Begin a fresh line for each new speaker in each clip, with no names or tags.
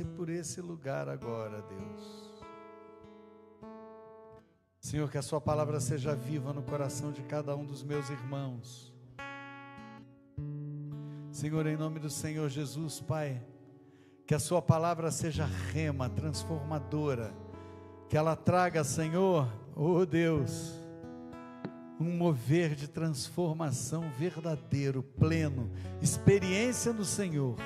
por esse lugar agora, Deus. Senhor, que a sua palavra seja viva no coração de cada um dos meus irmãos. Senhor, em nome do Senhor Jesus, Pai, que a sua palavra seja rema, transformadora, que ela traga, Senhor, oh Deus, um mover de transformação verdadeiro, pleno, experiência no Senhor,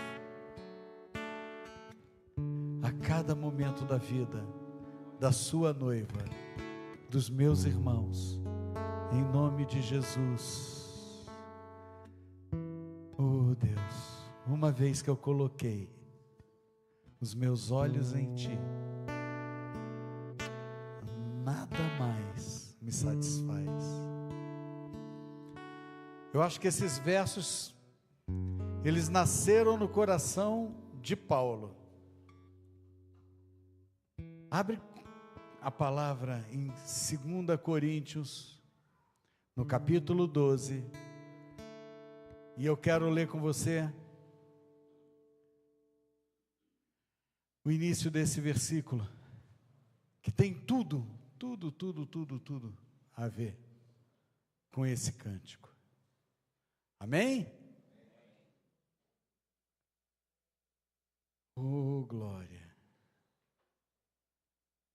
a cada momento da vida, da sua noiva, dos meus irmãos, em nome de Jesus. Oh Deus, uma vez que eu coloquei os meus olhos em Ti, nada mais me satisfaz. Eu acho que esses versos, eles nasceram no coração de Paulo. Abre a palavra em 2 Coríntios, no capítulo 12, e eu quero ler com você o início desse versículo, que tem tudo a ver com esse cântico. Amém? Oh, glória.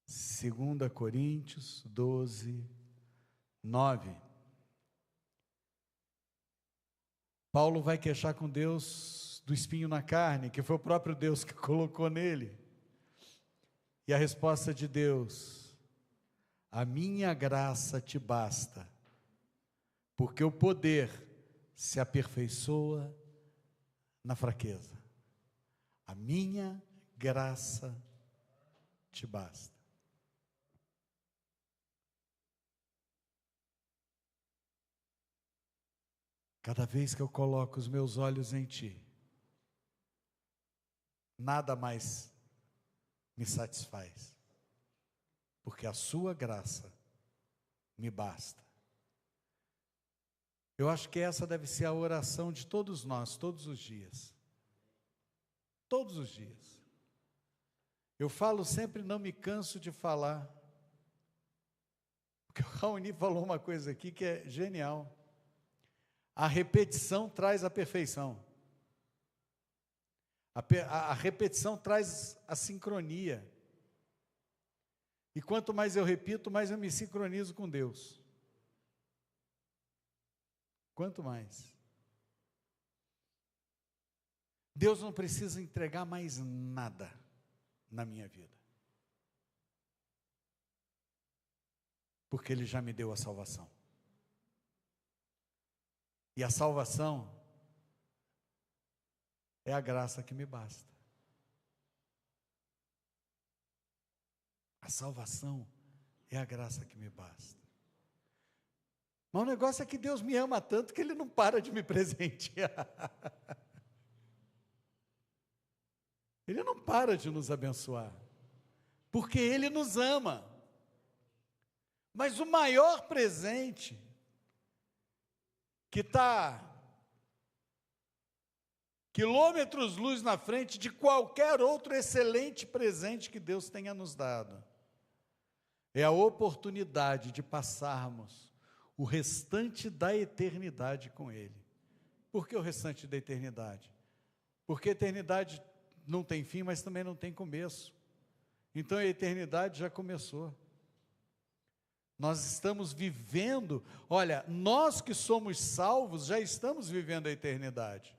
2 Coríntios 12, 9. Paulo vai queixar com Deus do espinho na carne, que foi o próprio Deus que colocou nele. E a resposta de Deus: a minha graça te basta, porque o poder se aperfeiçoa na fraqueza. A minha graça te basta. Cada vez que eu coloco os meus olhos em Ti, nada mais me satisfaz, porque a sua graça me basta. Eu acho que essa deve ser a oração de todos nós, todos os dias. Todos os dias. Eu falo sempre, não me canso de falar, porque o Raoni falou uma coisa aqui que é genial. A repetição traz a perfeição. A repetição traz a sincronia. E quanto mais eu repito, mais eu me sincronizo com Deus. Quanto mais. Deus não precisa entregar mais nada na minha vida, porque Ele já me deu a salvação. E a salvação é a graça que me basta. A salvação é a graça que me basta. Mas o negócio é que Deus me ama tanto que Ele não para de me presentear. Ele não para de nos abençoar, porque Ele nos ama. Mas o maior presente, que está quilômetros-luz na frente de qualquer outro excelente presente que Deus tenha nos dado, é a oportunidade de passarmos o restante da eternidade com Ele. Por que o restante da eternidade? Porque a eternidade não tem fim, mas também não tem começo. Então a eternidade já começou. Nós estamos vivendo, olha, nós que somos salvos, já estamos vivendo a eternidade.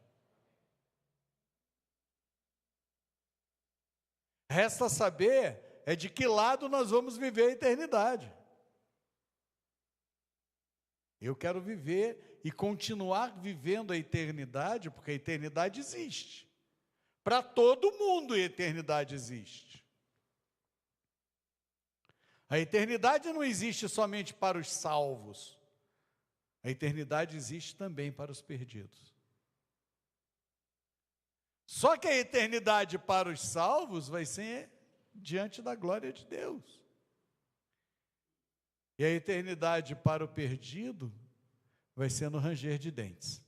Resta saber, de que lado nós vamos viver a eternidade. Eu quero viver e continuar vivendo a eternidade, porque a eternidade existe. Para todo mundo a eternidade existe. A eternidade não existe somente para os salvos. A eternidade existe também para os perdidos. Só que a eternidade para os salvos vai ser diante da glória de Deus. E a eternidade para o perdido vai ser no ranger de dentes.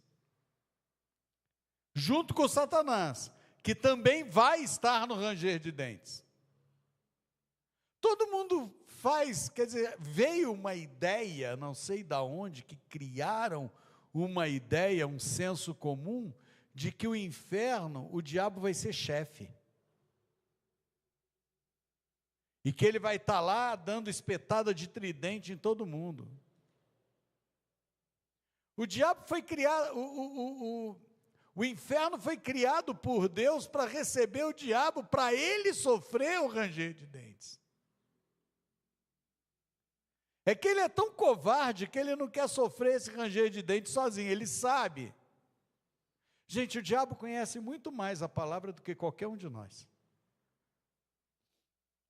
Junto com Satanás, que também vai estar no ranger de dentes. Todo mundo faz, quer dizer, veio uma ideia, não sei de onde, que criaram uma ideia, um senso comum, de que o inferno, o diabo vai ser chefe. E que ele vai estar lá dando espetada de tridente em todo mundo. O diabo foi criado, o inferno foi criado por Deus para receber o diabo, para ele sofrer o ranger de dentes. É que ele é tão covarde que ele não quer sofrer esse ranger de dentes sozinho, ele sabe. Gente, o diabo conhece muito mais a palavra do que qualquer um de nós.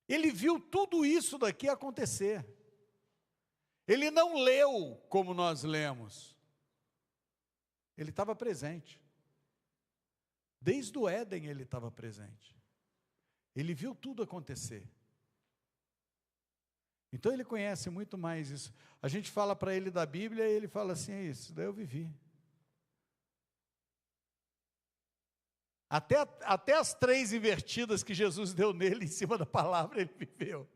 Ele viu tudo isso daqui acontecer. Ele não leu como nós lemos. Ele estava presente. Desde o Éden ele estava presente. Ele viu tudo acontecer. Então ele conhece muito mais isso. A gente fala para ele da Bíblia e ele fala assim, é isso, daí eu vivi. Até as 3 invertidas que Jesus deu nele em cima da palavra, ele viveu.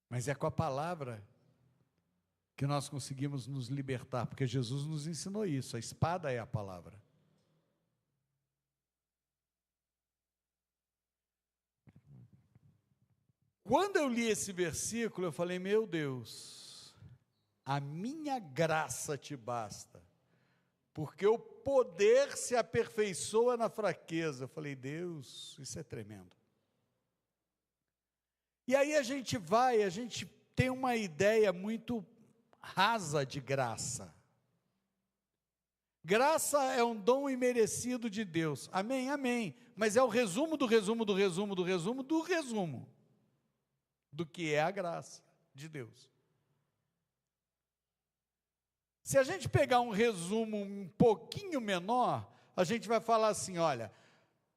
Mas é com a palavra que nós conseguimos nos libertar, porque Jesus nos ensinou isso, a espada é a palavra. Quando eu li esse versículo, eu falei, meu Deus, a minha graça te basta, porque o poder se aperfeiçoa na fraqueza. Eu falei, Deus, isso é tremendo. E aí a gente tem uma ideia muito rasa de graça. Graça é um dom imerecido de Deus, amém, amém, mas é o resumo do resumo do resumo do resumo do resumo, do que é a graça de Deus. Se a gente pegar um resumo um pouquinho menor, a gente vai falar assim, olha,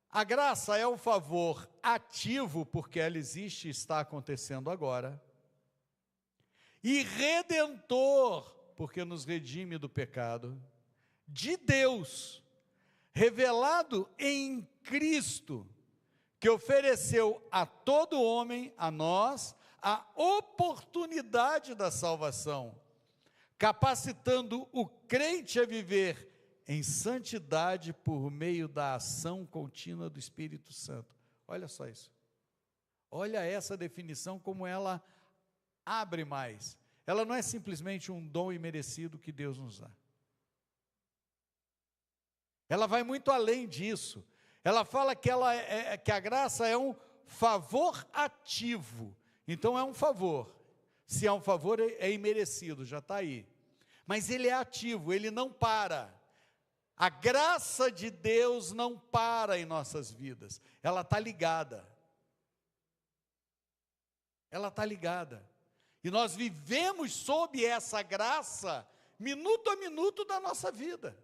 a graça é o favor ativo, porque ela existe e está acontecendo agora, e redentor, porque nos redime do pecado, de Deus, revelado em Cristo, que ofereceu a todo homem, a nós, a oportunidade da salvação, capacitando o crente a viver em santidade por meio da ação contínua do Espírito Santo. Olha só isso. Olha essa definição, como ela abre mais. Ela não é simplesmente um dom imerecido que Deus nos dá. Ela vai muito além disso. Ela fala que a graça é um favor ativo. Então é um favor. Se é um favor, é imerecido, já está aí. Mas ele é ativo, ele não para. A graça de Deus não para em nossas vidas. Ela está ligada. Ela está ligada. E nós vivemos sob essa graça, minuto a minuto da nossa vida.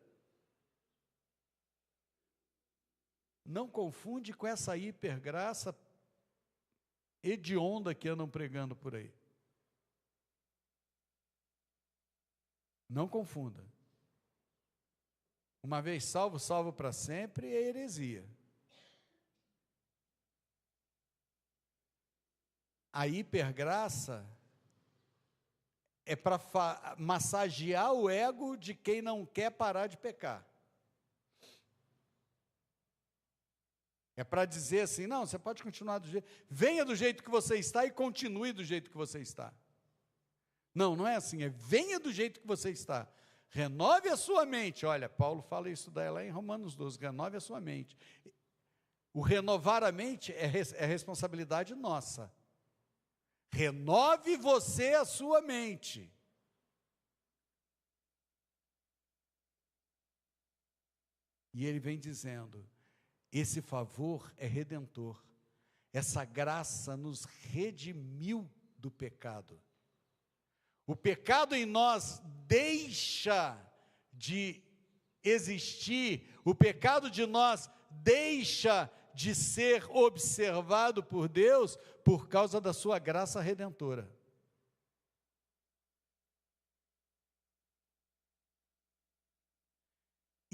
Não confunde com essa hipergraça hedionda que andam pregando por aí. Não confunda. Uma vez salvo, salvo para sempre, é heresia. A hipergraça é para massagear o ego de quem não quer parar de pecar. É para dizer assim, não, você pode continuar do jeito, venha do jeito que você está e continue do jeito que você está. Não, não é assim, é venha do jeito que você está. Renove a sua mente. Olha, Paulo fala isso daí lá em Romanos 12, renove a sua mente. O renovar a mente é responsabilidade nossa. Renove você a sua mente. E ele vem dizendo, esse favor é redentor. Essa graça nos redimiu do pecado. O pecado em nós deixa de existir, o pecado de nós deixa de ser observado por Deus por causa da sua graça redentora.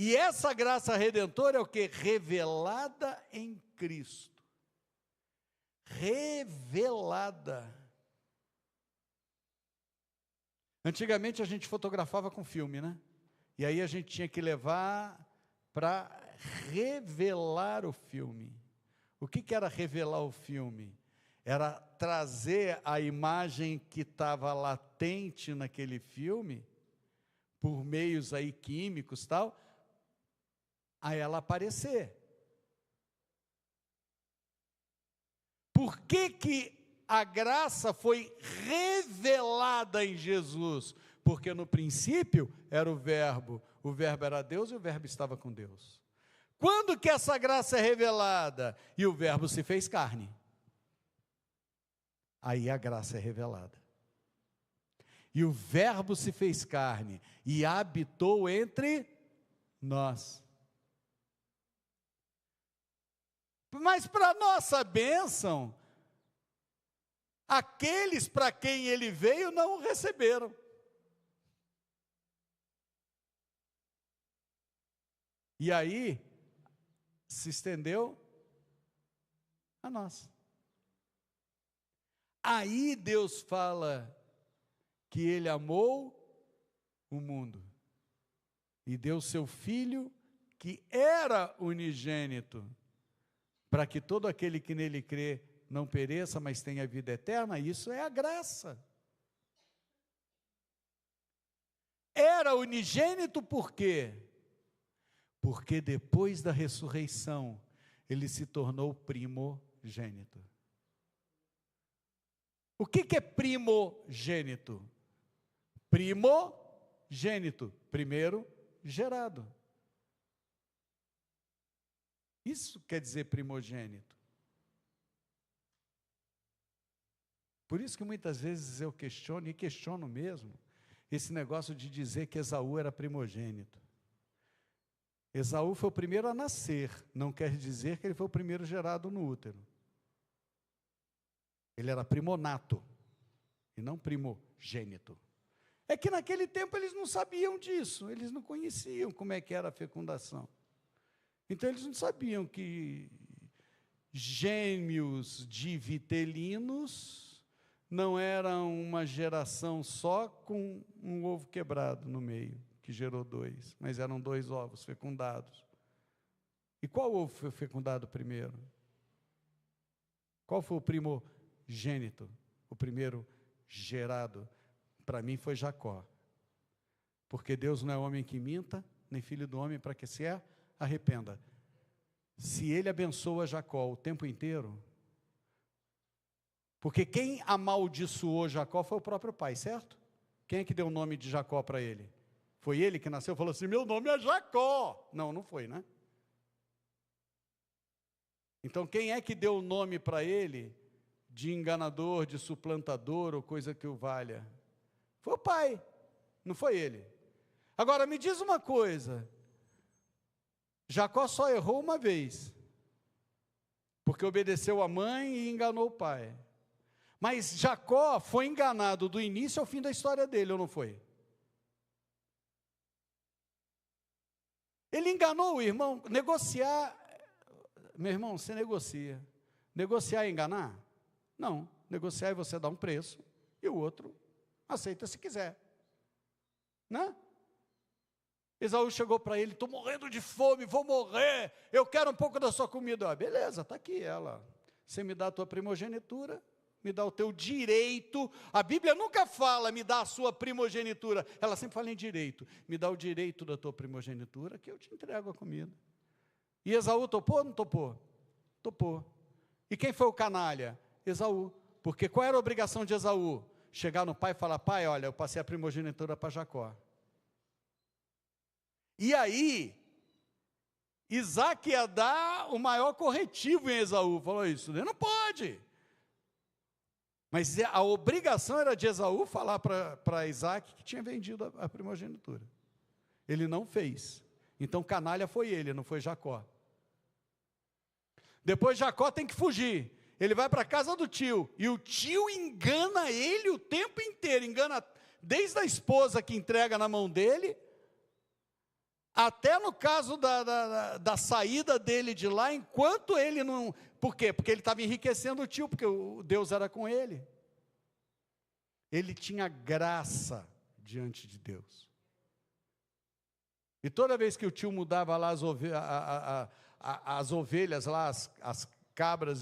E essa graça redentora é o que? Revelada em Cristo. Revelada. Antigamente a gente fotografava com filme, né? E aí a gente tinha que levar para revelar o filme. O que era revelar o filme? Era trazer a imagem que estava latente naquele filme, por meios aí químicos e tal, a ela aparecer. Por que a graça foi revelada em Jesus? Porque no princípio era o verbo era Deus e o verbo estava com Deus. Quando que essa graça é revelada? E o verbo se fez carne. Aí a graça é revelada. E o verbo se fez carne e habitou entre nós. Mas para nossa bênção, aqueles para quem ele veio não o receberam. E aí, se estendeu a nós. Aí Deus fala que ele amou o mundo e deu seu Filho, que era unigênito, para que todo aquele que nele crê não pereça, mas tenha vida eterna. Isso é a graça. Era unigênito por quê? Porque depois da ressurreição, ele se tornou primogênito. O que é primogênito? Primogênito, primeiro gerado. Isso quer dizer primogênito. Por isso que muitas vezes eu questiono, e questiono mesmo, esse negócio de dizer que Esaú era primogênito. Esaú foi o primeiro a nascer, não quer dizer que ele foi o primeiro gerado no útero. Ele era primonato, e não primogênito. É que naquele tempo eles não sabiam disso, eles não conheciam como é que era a fecundação. Então eles não sabiam que gêmeos divitelinos não eram uma geração só com um ovo quebrado no meio, que gerou 2, mas eram 2 ovos fecundados. E qual ovo foi fecundado primeiro? Qual foi o primogênito? O primeiro gerado? Para mim foi Jacó. Porque Deus não é homem que minta, nem filho do homem para que se arrependa. Se ele abençoa Jacó o tempo inteiro, porque quem amaldiçoou Jacó foi o próprio pai, certo? Quem é que deu o nome de Jacó para ele? Foi ele que nasceu e falou assim, meu nome é Jacó. Não, não foi, né? Então quem é que deu o nome para ele de enganador, de suplantador ou coisa que o valha? Foi o pai, não foi ele. Agora me diz uma coisa, Jacó só errou uma vez, porque obedeceu a mãe e enganou o pai. Mas Jacó foi enganado do início ao fim da história dele, ou não foi? Ele enganou o irmão. Negociar, meu irmão, você negocia. Negociar é enganar? Não, negociar é você dar um preço e o outro aceita se quiser, né? Esaú chegou para ele, estou morrendo de fome, vou morrer, eu quero um pouco da sua comida. Ah, beleza, está aqui ela, você me dá a tua primogenitura, me dá o teu direito. A Bíblia nunca fala, me dá a sua primogenitura, ela sempre fala em direito. Me dá o direito da tua primogenitura, que eu te entrego a comida. E Esaú topou ou não topou? Topou. E quem foi o canalha? Esaú. Porque qual era a obrigação de Esaú? Chegar no pai e falar, pai, olha, eu passei a primogenitura para Jacó. E aí, Isaac ia dar o maior corretivo em Esaú. Falou isso, ele não pode. Mas a obrigação era de Esaú falar para Isaac que tinha vendido a primogenitura. Ele não fez. Então canalha foi ele, não foi Jacó. Depois Jacó tem que fugir. Ele vai para a casa do tio. E o tio engana ele o tempo inteiro. Engana desde a esposa que entrega na mão dele, Até no caso da saída dele de lá, enquanto ele não... Por quê? Porque ele estava enriquecendo o tio, porque o Deus era com ele. Ele tinha graça diante de Deus. E toda vez que o tio mudava lá as ovelhas, lá, as cabras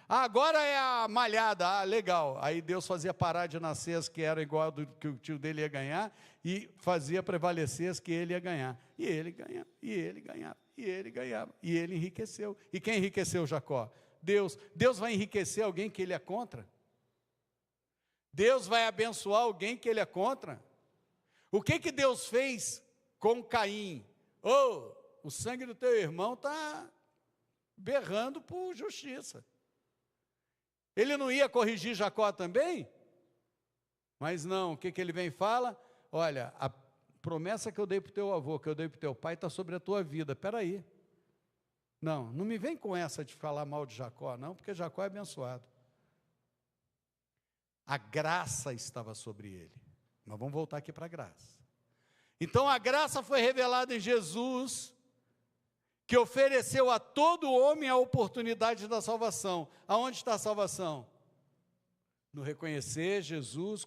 agora é a malhada, legal. Aí Deus fazia parar de nascer as que eram igual do que o tio dele ia ganhar, e fazia prevalecer as que ele ia ganhar. E ele ganhava, e ele ganhava, e ele ganhava, e ele enriqueceu. E quem enriqueceu Jacó? Deus. Deus vai enriquecer alguém que ele é contra? Deus vai abençoar alguém que ele é contra? O que Deus fez com Caim? O sangue do teu irmão está berrando por justiça. Ele não ia corrigir Jacó também? Mas não, o que ele vem e fala? Olha, a promessa que eu dei para o teu avô, que eu dei para o teu pai, está sobre a tua vida. Espera aí. Não me vem com essa de falar mal de Jacó, não, porque Jacó é abençoado. A graça estava sobre ele. Mas vamos voltar aqui para a graça. Então a graça foi revelada em Jesus, que ofereceu a todo homem a oportunidade da salvação. Aonde está a salvação? No reconhecer Jesus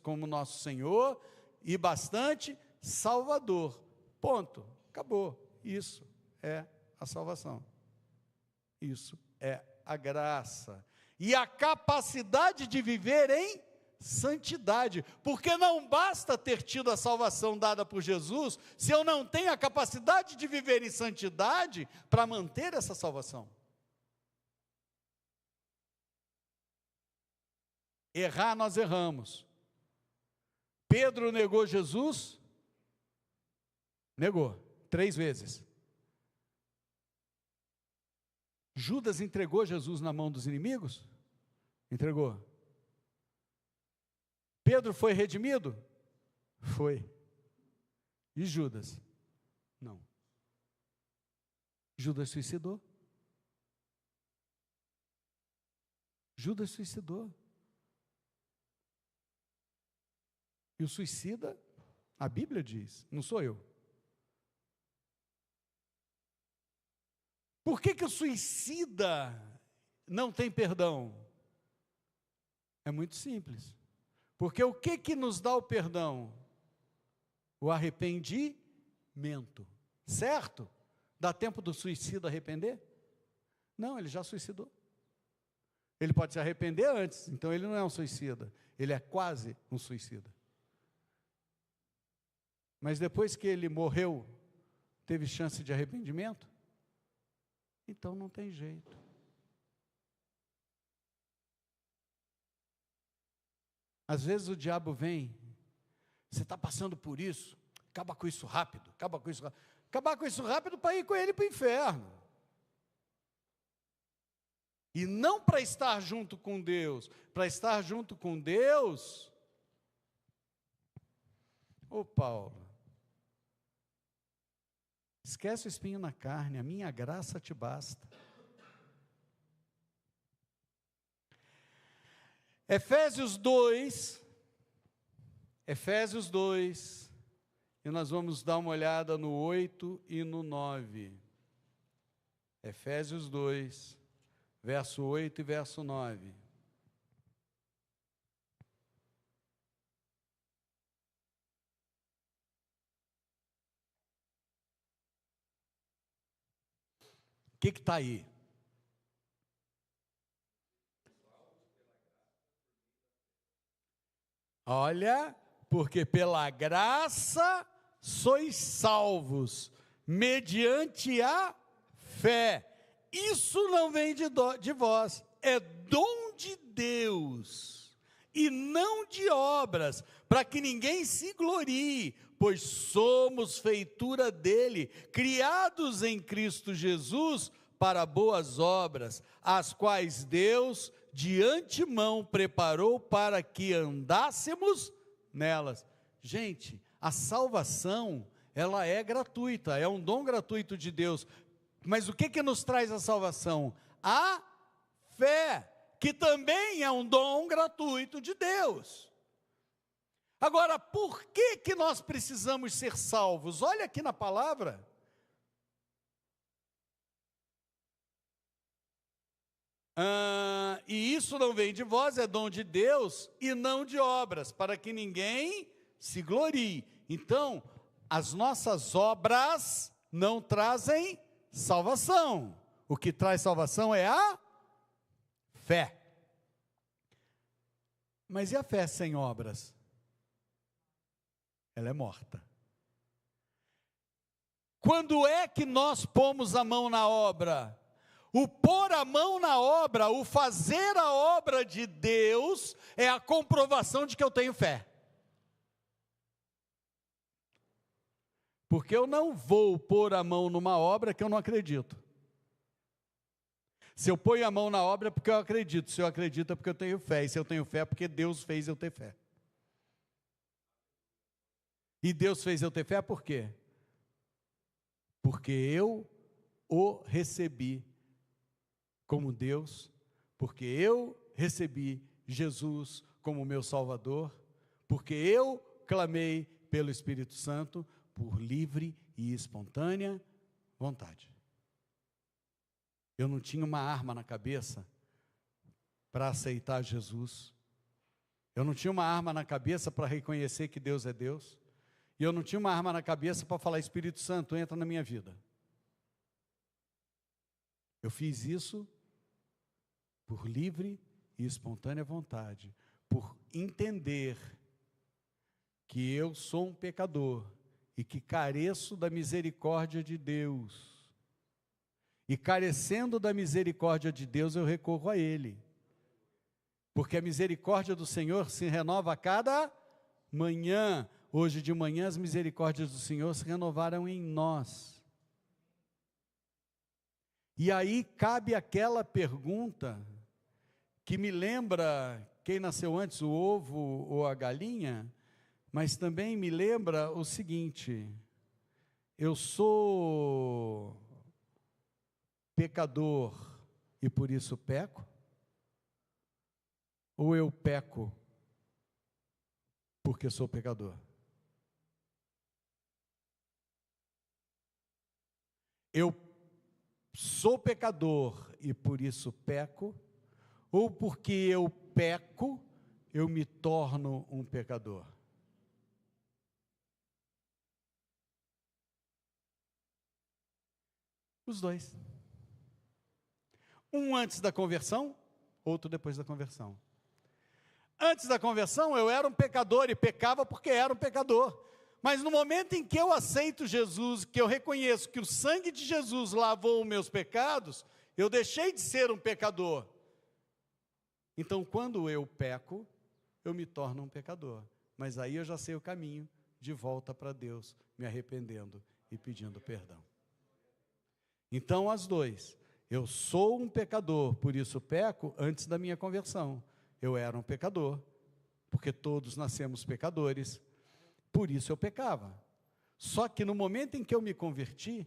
como nosso Senhor e bastante Salvador. Ponto. Acabou. Isso é a salvação. Isso é a graça. E a capacidade de viver em santidade, porque não basta ter tido a salvação dada por Jesus, se eu não tenho a capacidade de viver em santidade para manter essa salvação. Errar, nós erramos. Pedro negou Jesus? Negou, 3 vezes. Judas entregou Jesus na mão dos inimigos? Entregou. Pedro foi redimido? Foi. E Judas? Não. Judas suicidou. Judas suicidou. E o suicida, a Bíblia diz, não sou eu. Por que o suicida não tem perdão? É muito simples. Porque o que nos dá o perdão? O arrependimento. Certo? Dá tempo do suicida arrepender? Não, ele já suicidou. Ele pode se arrepender antes, então ele não é um suicida. Ele é quase um suicida. Mas depois que ele morreu, teve chance de arrependimento? Então não tem jeito. Às vezes o diabo vem, você está passando por isso, acaba com isso rápido, acaba com isso rápido. Acabar com isso rápido para ir com ele para o inferno. E não para estar junto com Deus. Para estar junto com Deus, ô Paulo, esquece o espinho na carne, a minha graça te basta. Efésios 2, e nós vamos dar uma olhada no 8 e no 9. Efésios 2, verso 8 e verso 9. O que está aí? Olha, porque pela graça sois salvos, mediante a fé. Isso não vem de vós, é dom de Deus, e não de obras, para que ninguém se glorie, pois somos feitura dele, criados em Cristo Jesus para boas obras, as quais Deus de antemão preparou para que andássemos nelas. Gente, a salvação, ela é gratuita, é um dom gratuito de Deus. Mas o que nos traz a salvação? A fé, que também é um dom gratuito de Deus. Agora, por que que nós precisamos ser salvos? Olha aqui na palavra. E isso não vem de vós, é dom de Deus, e não de obras, para que ninguém se glorie. Então, as nossas obras não trazem salvação. O que traz salvação é a fé. Mas e a fé sem obras? Ela é morta. Quando é que nós pomos a mão na obra? O pôr a mão na obra, o fazer a obra de Deus, é a comprovação de que eu tenho fé. Porque eu não vou pôr a mão numa obra que eu não acredito. Se eu ponho a mão na obra é porque eu acredito. Se eu acredito é porque eu tenho fé. E se eu tenho fé é porque Deus fez eu ter fé. E Deus fez eu ter fé por quê? Porque eu o recebi como Deus, porque eu recebi Jesus como meu Salvador, porque eu clamei pelo Espírito Santo por livre e espontânea vontade. Eu não tinha uma arma na cabeça para aceitar Jesus. Eu não tinha uma arma na cabeça para reconhecer que Deus é Deus. E eu não tinha uma arma na cabeça para falar: Espírito Santo, entra na minha vida. Eu fiz isso por livre e espontânea vontade, por entender que eu sou um pecador e que careço da misericórdia de Deus. E carecendo da misericórdia de Deus, eu recorro a Ele. Porque a misericórdia do Senhor se renova a cada manhã. Hoje de manhã as misericórdias do Senhor se renovaram em nós. E aí cabe aquela pergunta que me lembra quem nasceu antes, o ovo ou a galinha, mas também me lembra o seguinte: eu sou pecador e por isso peco? Ou eu peco porque sou pecador? Eu sou pecador e por isso peco? Ou porque eu peco, eu me torno um pecador? Os dois. Um antes da conversão, outro depois da conversão. Antes da conversão eu era um pecador e pecava porque era um pecador. Mas no momento em que eu aceito Jesus, que eu reconheço que o sangue de Jesus lavou os meus pecados, eu deixei de ser um pecador. Então, quando eu peco, eu me torno um pecador. Mas aí eu já sei o caminho de volta para Deus, me arrependendo e pedindo perdão. Então, as dois. Eu sou um pecador, por isso peco antes da minha conversão. Eu era um pecador, porque todos nascemos pecadores, por isso eu pecava. Só que no momento em que eu me converti,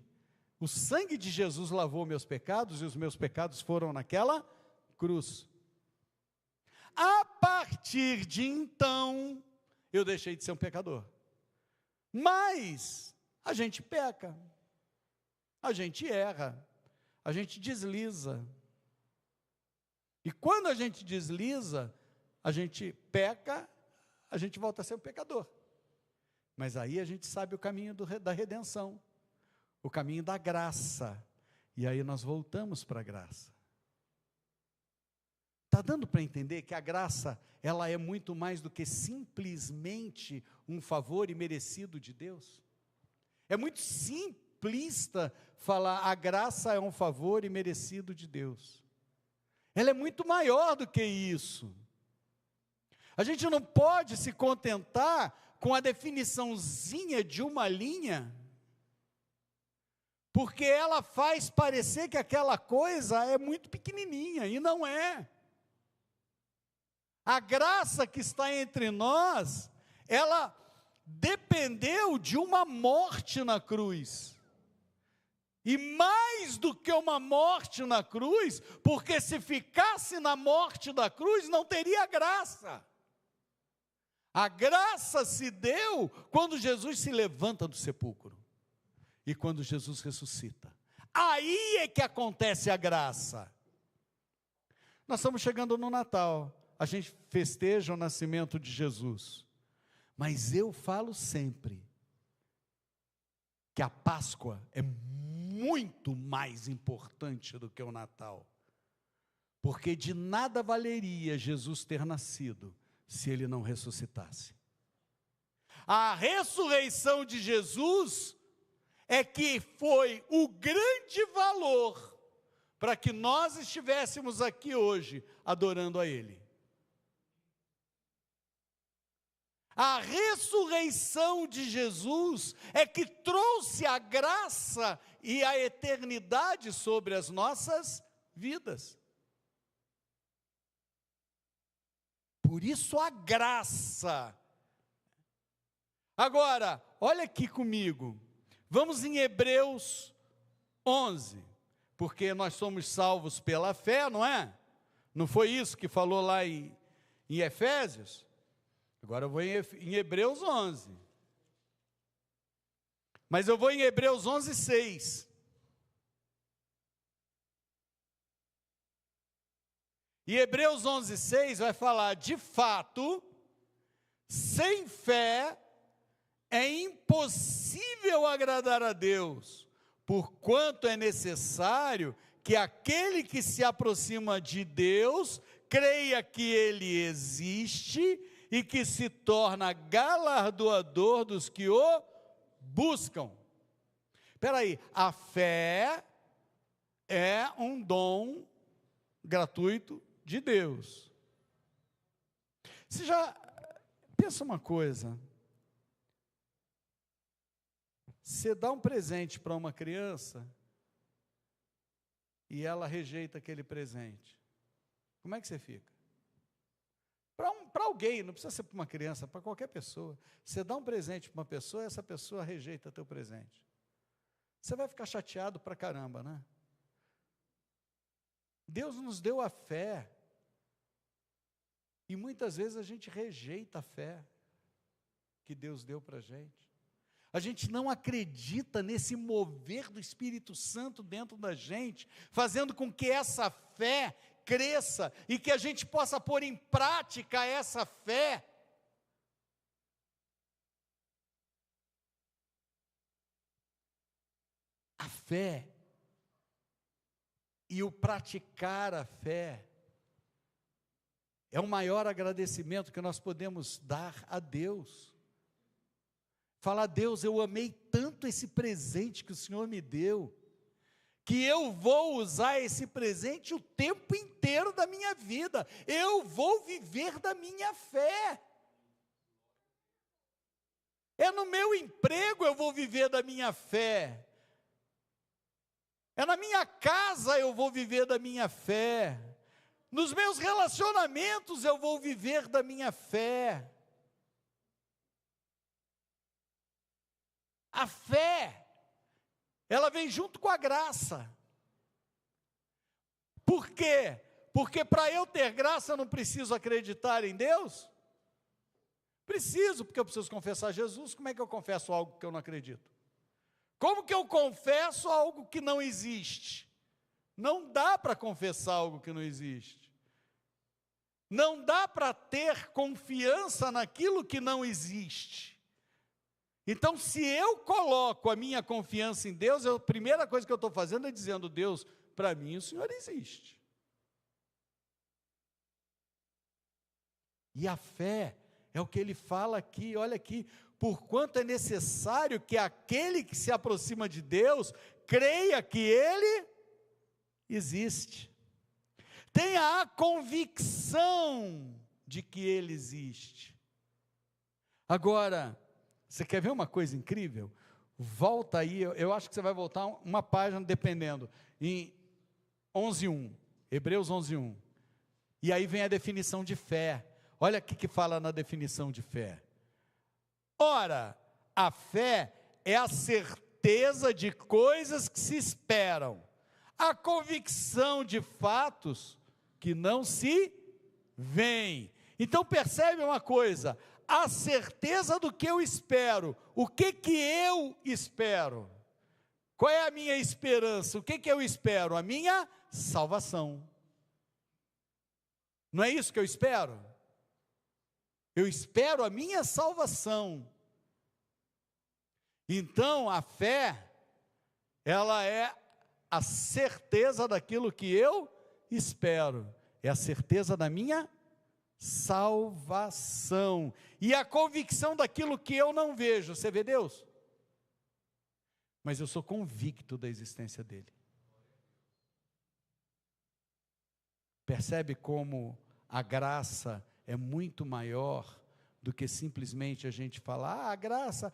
o sangue de Jesus lavou meus pecados, e os meus pecados foram naquela cruz. A partir de então, eu deixei de ser um pecador. Mas a gente peca, a gente erra, a gente desliza. E quando a gente desliza, a gente peca, a gente volta a ser um pecador. Mas aí a gente sabe o caminho da redenção, o caminho da graça. E aí nós voltamos para a graça. Está dando para entender que a graça, ela é muito mais do que simplesmente um favor imerecido de Deus? É muito simplista falar a graça é um favor imerecido de Deus. Ela é muito maior do que isso. A gente não pode se contentar com a definiçãozinha de uma linha, porque ela faz parecer que aquela coisa é muito pequenininha, e não é. A graça que está entre nós, ela dependeu de uma morte na cruz. E mais do que uma morte na cruz, porque se ficasse na morte da cruz, não teria graça. A graça se deu quando Jesus se levanta do sepulcro e quando Jesus ressuscita. Aí é que acontece a graça. Nós estamos chegando no Natal, a gente festeja o nascimento de Jesus, mas eu falo sempre que a Páscoa é muito mais importante do que o Natal, porque de nada valeria Jesus ter nascido se ele não ressuscitasse. A ressurreição de Jesus é que foi o grande valor para que nós estivéssemos aqui hoje adorando a Ele. A ressurreição de Jesus é que trouxe a graça e a eternidade sobre as nossas vidas. Por isso a graça. Agora, olha aqui comigo. Vamos em Hebreus 11. Porque nós somos salvos pela fé, não é? Não foi isso que falou lá em Efésios? Agora eu vou em Hebreus 11. Mas eu vou em Hebreus 11, 6. E Hebreus 11, 6 vai falar, de fato, sem fé é impossível agradar a Deus, porquanto é necessário que aquele que se aproxima de Deus creia que Ele existe e que se torna galardoador dos que o buscam. Espera aí, a fé é um dom gratuito de Deus. Você já pensa uma coisa? Você dá um presente para uma criança e ela rejeita aquele presente. Como é que você fica? Para alguém, não precisa ser para uma criança, para qualquer pessoa. Você dá um presente para uma pessoa e essa pessoa rejeita teu presente. Você vai ficar chateado para caramba, né? Deus nos deu a fé. E muitas vezes a gente rejeita a fé que Deus deu para a gente. A gente não acredita nesse mover do Espírito Santo dentro da gente, fazendo com que essa fé cresça e que a gente possa pôr em prática essa fé. A fé e o praticar a fé é o maior agradecimento que nós podemos dar a Deus. Falar, Deus, eu amei tanto esse presente que o Senhor me deu, que eu vou usar esse presente o tempo inteiro da minha vida, eu vou viver da minha fé. É no meu emprego eu vou viver da minha fé, é na minha casa eu vou viver da minha fé, nos meus relacionamentos eu vou viver da minha fé. A fé, ela vem junto com a graça. Por quê? Porque para eu ter graça eu não preciso acreditar em Deus? Preciso, porque eu preciso confessar Jesus. Como é que eu confesso algo que eu não acredito? Como que eu confesso algo que não existe? Não dá para confessar algo que não existe. Não dá para ter confiança naquilo que não existe. Então, se eu coloco a minha confiança em Deus, a primeira coisa que eu estou fazendo é dizendo, Deus, para mim o Senhor existe. E a fé é o que ele fala aqui, olha aqui, porquanto é necessário que aquele que se aproxima de Deus, creia que Ele existe. Tenha a convicção de que Ele existe. Agora, você quer ver uma coisa incrível? Volta aí, eu acho que você vai voltar uma página, dependendo, em 11:1, Hebreus 11:1. E aí vem a definição de fé. Olha o que fala na definição de fé. Ora, a fé é a certeza de coisas que se esperam, a convicção de fatos que não se veem. Então percebe uma coisa, a certeza do que eu espero. O que eu espero? Qual é a minha esperança? O que eu espero? A minha salvação. Não é isso que eu espero? Eu espero a minha salvação. Então, a fé, ela é a certeza daquilo que eu espero. É a certeza da minha salvação. E a convicção daquilo que eu não vejo. Você vê Deus? Mas eu sou convicto da existência dele. Percebe como a graça é muito maior do que simplesmente a gente falar, a graça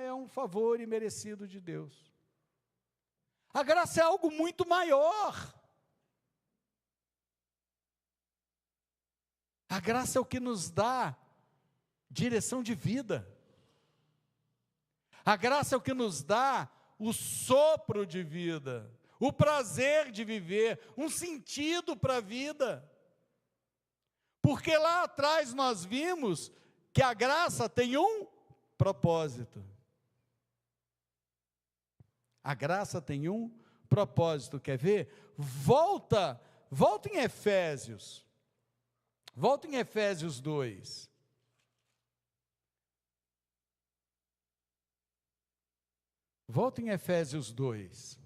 é um favor imerecido de Deus. A graça é algo muito maior. A graça é o que nos dá direção de vida. A graça é o que nos dá o sopro de vida, o prazer de viver, um sentido para a vida. Porque lá atrás nós vimos que a graça tem um propósito. A graça tem um propósito, quer ver? Volta em Efésios. Volta em Efésios 2. Volta em Efésios 2.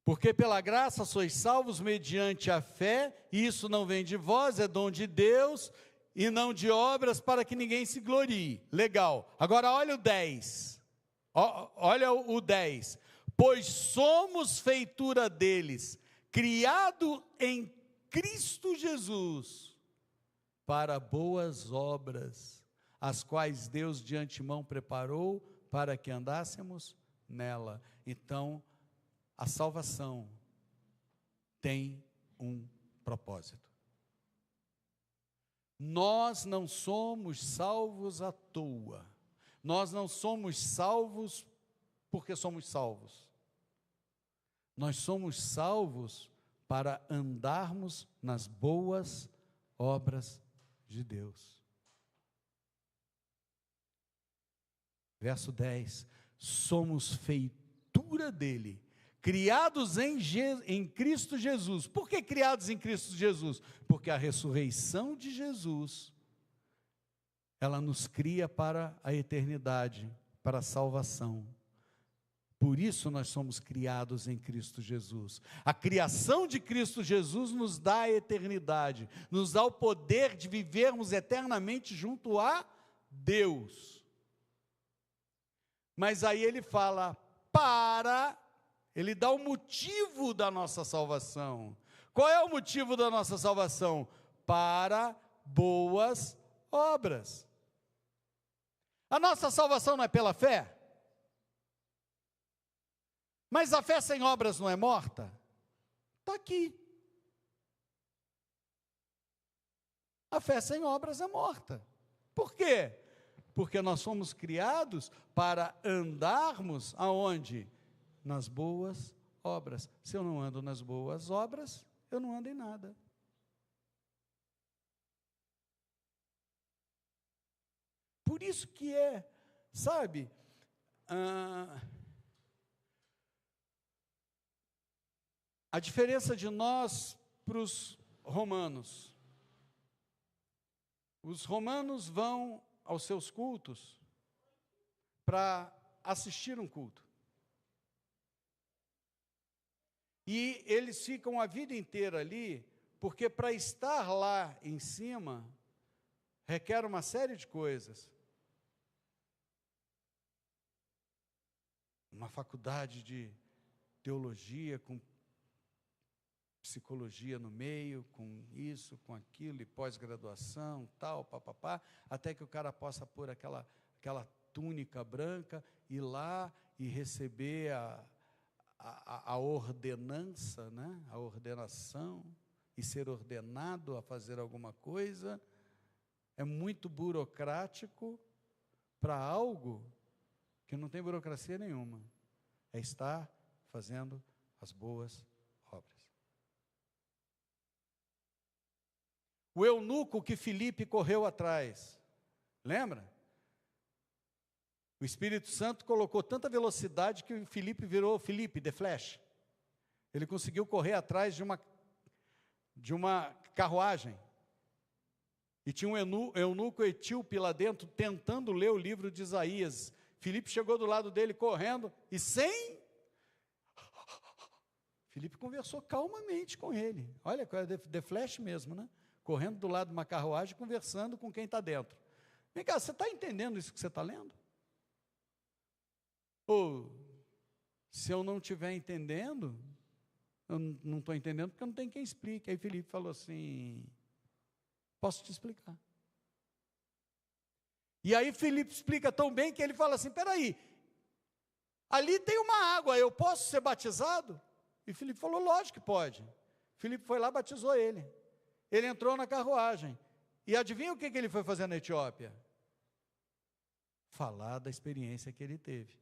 Porque pela graça sois salvos mediante a fé, e isso não vem de vós, é dom de Deus, e não de obras para que ninguém se glorie. Legal. Agora olha o 10. Olha o 10. Pois somos feitura deles, criado em Cristo Jesus, para boas obras, as quais Deus de antemão preparou para que andássemos nela. Então, a salvação tem um propósito. Nós não somos salvos à toa. Nós não somos salvos porque somos salvos. Nós somos salvos para andarmos nas boas obras de Deus. Verso 10. Somos feitura dele, criados em Cristo Jesus. Por que criados em Cristo Jesus? Porque a ressurreição de Jesus, ela nos cria para a eternidade, para a salvação. Por isso nós somos criados em Cristo Jesus. A criação de Cristo Jesus nos dá a eternidade, nos dá o poder de vivermos eternamente junto a Deus. Mas aí ele fala ele dá o motivo da nossa salvação. Qual é o motivo da nossa salvação? Para boas obras. A nossa salvação não é pela fé? Mas a fé sem obras não é morta? Está aqui. A fé sem obras é morta. Por quê? Porque nós fomos criados para andarmos aonde? Nas boas obras. Se eu não ando nas boas obras, eu não ando em nada. Por isso que sabe, a diferença de nós para os romanos. Os romanos vão aos seus cultos para assistir um culto. E eles ficam a vida inteira ali, porque para estar lá em cima, requer uma série de coisas. Uma faculdade de teologia, com psicologia no meio, com isso, com aquilo, e pós-graduação, tal, papapá, até que o cara possa pôr aquela túnica branca, ir lá e receber a ordenança, né? A ordenação, e ser ordenado a fazer alguma coisa. É muito burocrático para algo que não tem burocracia nenhuma. É estar fazendo as boas obras. o eunuco que Filipe correu atrás. Lembra? O Espírito Santo colocou tanta velocidade que Filipe virou Filipe, the Flash. Ele conseguiu correr atrás de uma carruagem. E tinha um eunuco etíope lá dentro, tentando ler o livro de Isaías. Filipe chegou do lado dele correndo, e Filipe conversou calmamente com ele. Olha, The Flash mesmo, né? Correndo do lado de uma carruagem, conversando com quem está dentro. Vem cá, você está entendendo isso que você está lendo? Ou, se eu não estiver entendendo, eu não estou entendendo porque eu não tenho quem explique. Aí Filipe falou assim, posso te explicar. E aí Filipe explica tão bem que ele fala assim, peraí, ali tem uma água, eu posso ser batizado? E Filipe falou, lógico que pode. Filipe foi lá, batizou ele. Ele entrou na carruagem. E adivinha o que ele foi fazer na Etiópia? Falar da experiência que ele teve.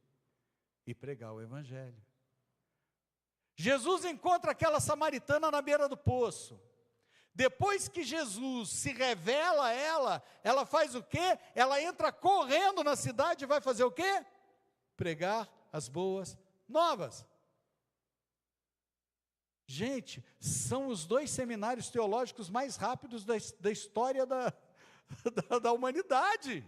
E pregar o Evangelho. Jesus encontra aquela samaritana na beira do poço. Depois que Jesus se revela a ela faz o quê? Ela entra correndo na cidade e vai fazer o quê? Pregar as boas novas. Gente, são os 2 seminários teológicos mais rápidos da história da humanidade.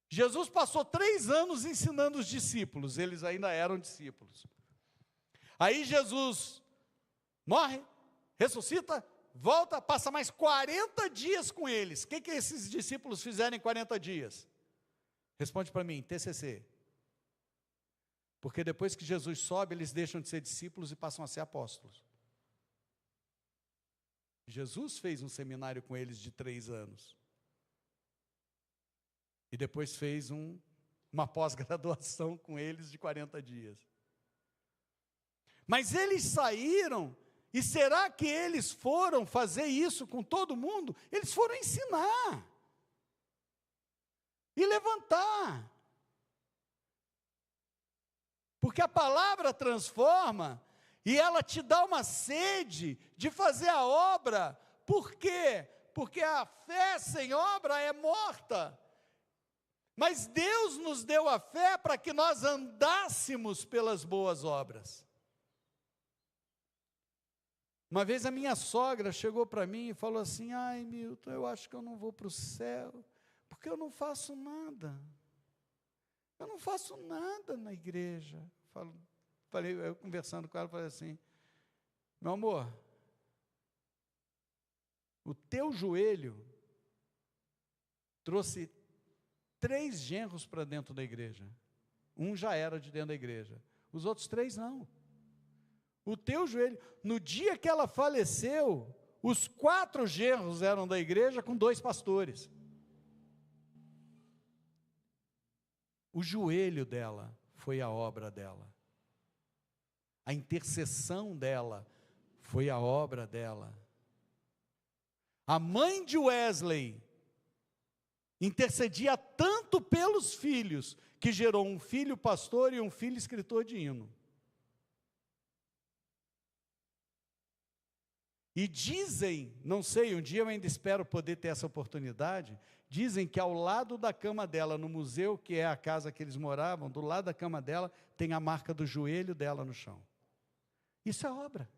Jesus passou 3 anos ensinando os discípulos, eles ainda eram discípulos. Aí Jesus morre, ressuscita, volta, passa mais 40 dias com eles. O que esses discípulos fizeram em 40 dias? Responde para mim, TCC. Porque depois que Jesus sobe, eles deixam de ser discípulos e passam a ser apóstolos. Jesus fez um seminário com eles de 3 anos. E depois fez uma pós-graduação com eles de 40 dias. Mas eles saíram, e será que eles foram fazer isso com todo mundo? Eles foram ensinar. E levantar. Porque a palavra transforma, e ela te dá uma sede de fazer a obra. Por quê? Porque a fé sem obra é morta. Mas Deus nos deu a fé para que nós andássemos pelas boas obras. Uma vez a minha sogra chegou para mim e falou assim, ai Milton, eu acho que eu não vou para o céu, porque eu não faço nada. Eu não faço nada na igreja. Eu conversando com ela, falei assim, meu amor, o teu joelho trouxe 3 genros para dentro da igreja. Um já era de dentro da igreja. Os outros 3 não. O teu joelho, no dia que ela faleceu, os 4 genros eram da igreja com 2 pastores. O joelho dela foi a obra dela. A intercessão dela foi a obra dela. A mãe de Wesley intercedia tanto pelos filhos, que gerou um filho pastor e um filho escritor de hino. E dizem, não sei, um dia eu ainda espero poder ter essa oportunidade, dizem que ao lado da cama dela, no museu, que é a casa que eles moravam, do lado da cama dela, tem a marca do joelho dela no chão. Isso é obra.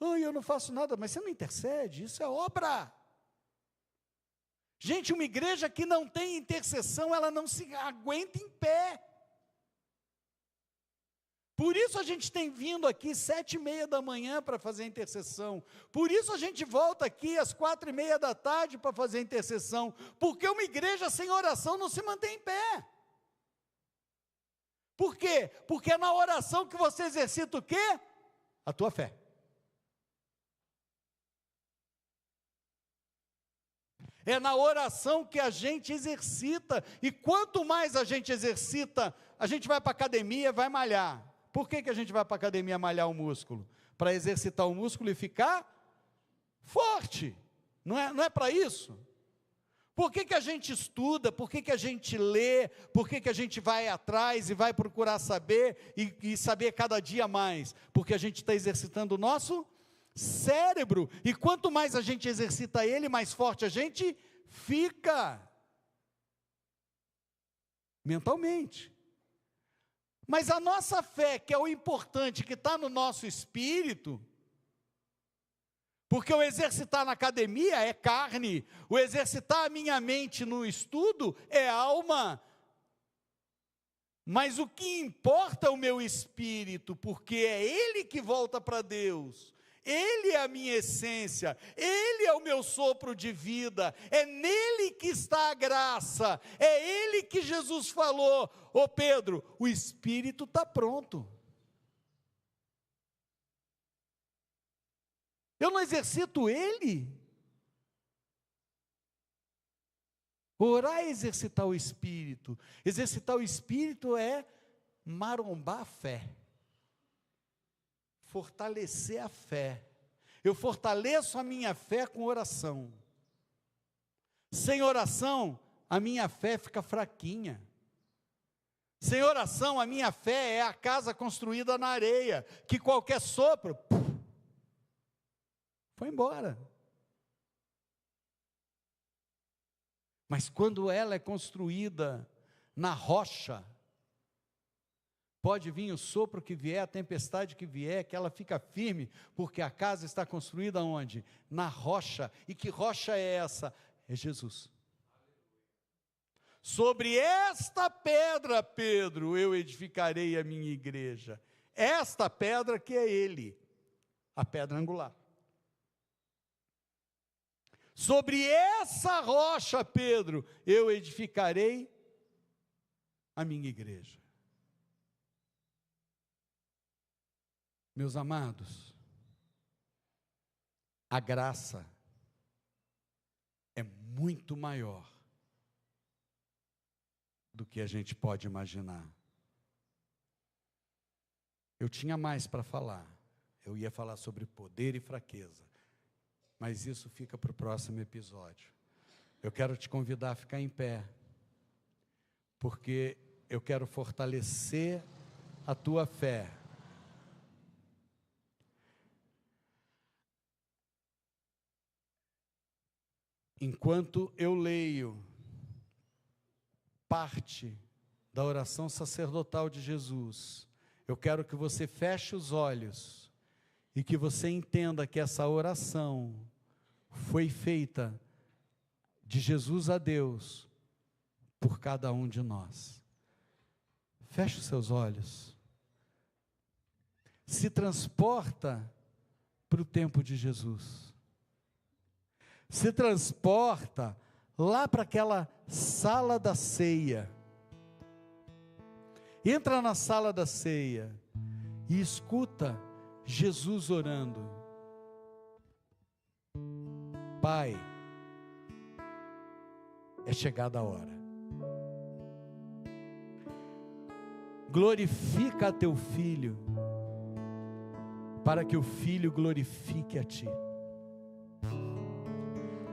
Eu não faço nada, mas você não intercede, isso é obra. Gente, uma igreja que não tem intercessão, ela não se aguenta em pé. Por isso a gente tem vindo aqui 7h30 da manhã para fazer intercessão. Por isso a gente volta aqui às 4h30 da tarde para fazer intercessão. Porque uma igreja sem oração não se mantém em pé. Por quê? Porque é na oração que você exercita o quê? A tua fé. É na oração que a gente exercita, e quanto mais a gente exercita, a gente vai para a academia, vai malhar. Por que a gente vai para a academia malhar o músculo? Para exercitar o músculo e ficar forte, não é para isso? Por que a gente estuda, por que a gente lê, por que a gente vai atrás e vai procurar saber, e saber cada dia mais? Porque a gente está exercitando o nosso cérebro, e quanto mais a gente exercita ele, mais forte a gente fica, mentalmente. Mas a nossa fé, que é o importante, que está no nosso espírito, porque o exercitar na academia é carne, o exercitar a minha mente no estudo é alma, mas o que importa é o meu espírito, porque é ele que volta para Deus, ele é a minha essência, ele é o meu sopro de vida, é nele que está a graça, é ele que Jesus falou: ô Pedro, o espírito está pronto. Eu não exercito ele. Orar é exercitar o espírito. Exercitar o espírito é marombar a fé. Fortalecer a fé. Eu fortaleço a minha fé com oração. Sem oração, a minha fé fica fraquinha. Sem oração, a minha fé é a casa construída na areia, que qualquer sopro, foi embora. Mas quando ela é construída na rocha, pode vir o sopro que vier, a tempestade que vier, que ela fica firme, porque a casa está construída onde? Na rocha. E que rocha é essa? É Jesus. Sobre esta pedra, Pedro, eu edificarei a minha igreja. Esta pedra que é ele, a pedra angular. Sobre essa rocha, Pedro, eu edificarei a minha igreja. Meus amados, a graça é muito maior do que a gente pode imaginar. Eu tinha mais para falar, eu ia falar sobre poder e fraqueza, mas isso fica para o próximo episódio. Eu quero te convidar a ficar em pé, porque eu quero fortalecer a tua fé. Enquanto eu leio parte da oração sacerdotal de Jesus, eu quero que você feche os olhos e que você entenda que essa oração foi feita de Jesus a Deus por cada um de nós. Feche os seus olhos. Se transporta para o tempo de Jesus. Se transporta lá para aquela sala da ceia. Entra na sala da ceia e escuta Jesus orando. Pai, é chegada a hora. Glorifica a teu filho, para que o filho glorifique a ti.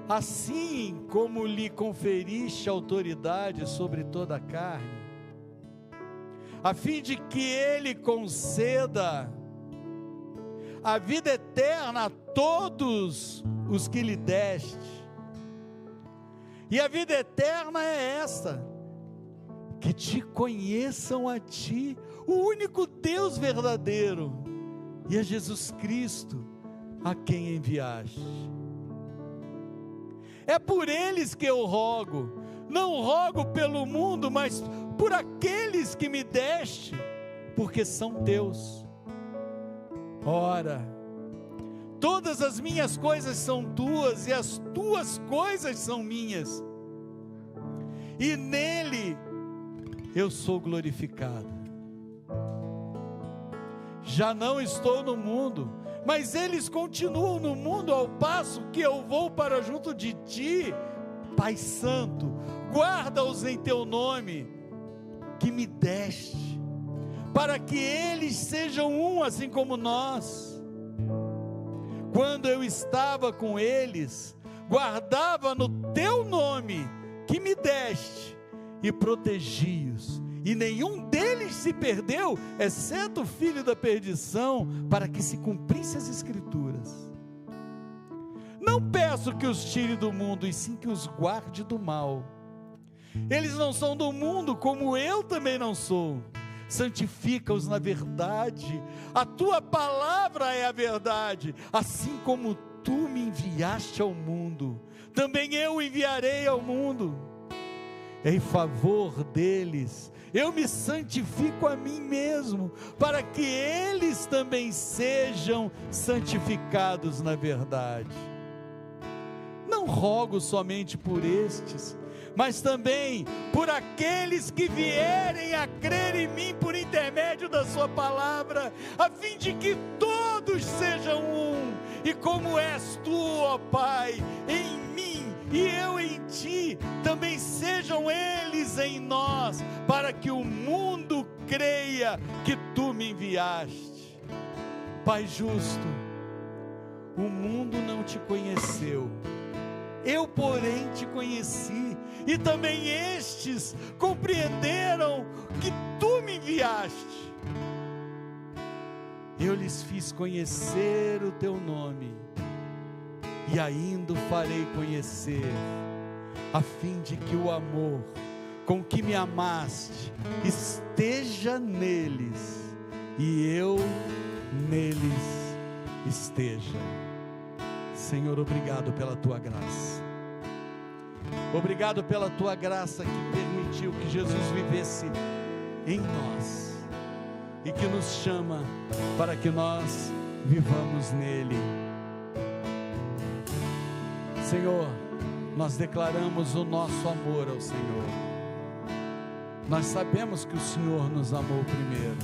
Assim como lhe conferiste autoridade sobre toda a carne, a fim de que ele conceda a vida eterna a todos os que lhe deste. E a vida eterna é esta: que te conheçam a ti, o único Deus verdadeiro, e a Jesus Cristo, a quem enviaste. É por eles que eu rogo, não rogo pelo mundo, mas por aqueles que me deste, porque são teus. Ora, todas as minhas coisas são tuas, e as tuas coisas são minhas, e nele eu sou glorificado. Já não estou no mundo, mas eles continuam no mundo, ao passo que eu vou para junto de ti. Pai Santo, guarda-os em teu nome, que me deste, para que eles sejam um, assim como nós. Quando eu estava com eles, guardava no teu nome, que me deste, e protegi-os, e nenhum deles se perdeu, exceto o filho da perdição, para que se cumprisse as Escrituras. não peço que os tire do mundo, e sim que os guarde do mal. Eles não são do mundo, como eu também não sou. Santifica-os na verdade, a tua palavra é a verdade. Assim como tu me enviaste ao mundo, também eu enviarei ao mundo. Em favor deles, eu me santifico a mim mesmo, para que eles também sejam santificados na verdade. Não rogo somente por estes, mas também por aqueles que vierem a crer em mim por intermédio da sua palavra, a fim de que todos sejam um, e como és tu, ó Pai, em mim e eu em ti, também sejam eles em nós, para que o mundo creia que tu me enviaste. Pai justo, o mundo não te conheceu, eu porém te conheci, e também estes compreenderam que tu me enviaste. Eu lhes fiz conhecer o teu nome, e ainda o farei conhecer, a fim de que o amor com que me amaste esteja neles, e eu neles esteja. Senhor, obrigado pela tua graça. Obrigado pela tua graça que permitiu que Jesus vivesse em nós e que nos chama para que nós vivamos nele. Senhor, nós declaramos o nosso amor ao Senhor. Nós sabemos que o Senhor nos amou primeiro,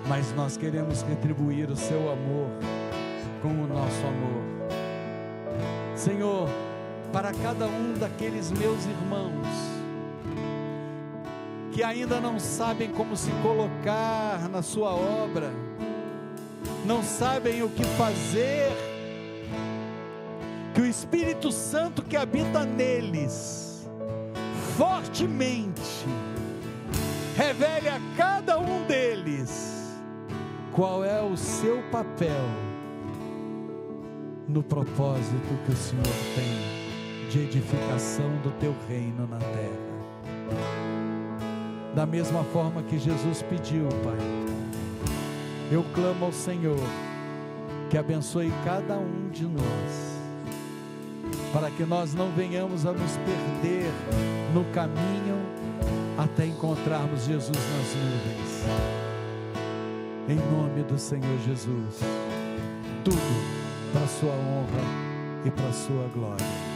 mas nós queremos retribuir o seu amor com o nosso amor. Senhor, para cada um daqueles meus irmãos que ainda não sabem como se colocar na sua obra, não sabem o que fazer, que o Espírito Santo que habita neles, fortemente, revele a cada um deles qual é o seu papel no propósito que o Senhor tem de edificação do teu reino na terra. Da mesma forma que Jesus pediu, Pai, eu clamo ao Senhor que abençoe cada um de nós, para que nós não venhamos a nos perder no caminho até encontrarmos Jesus nas nuvens. Em nome do Senhor Jesus, tudo para a sua honra e para a sua glória.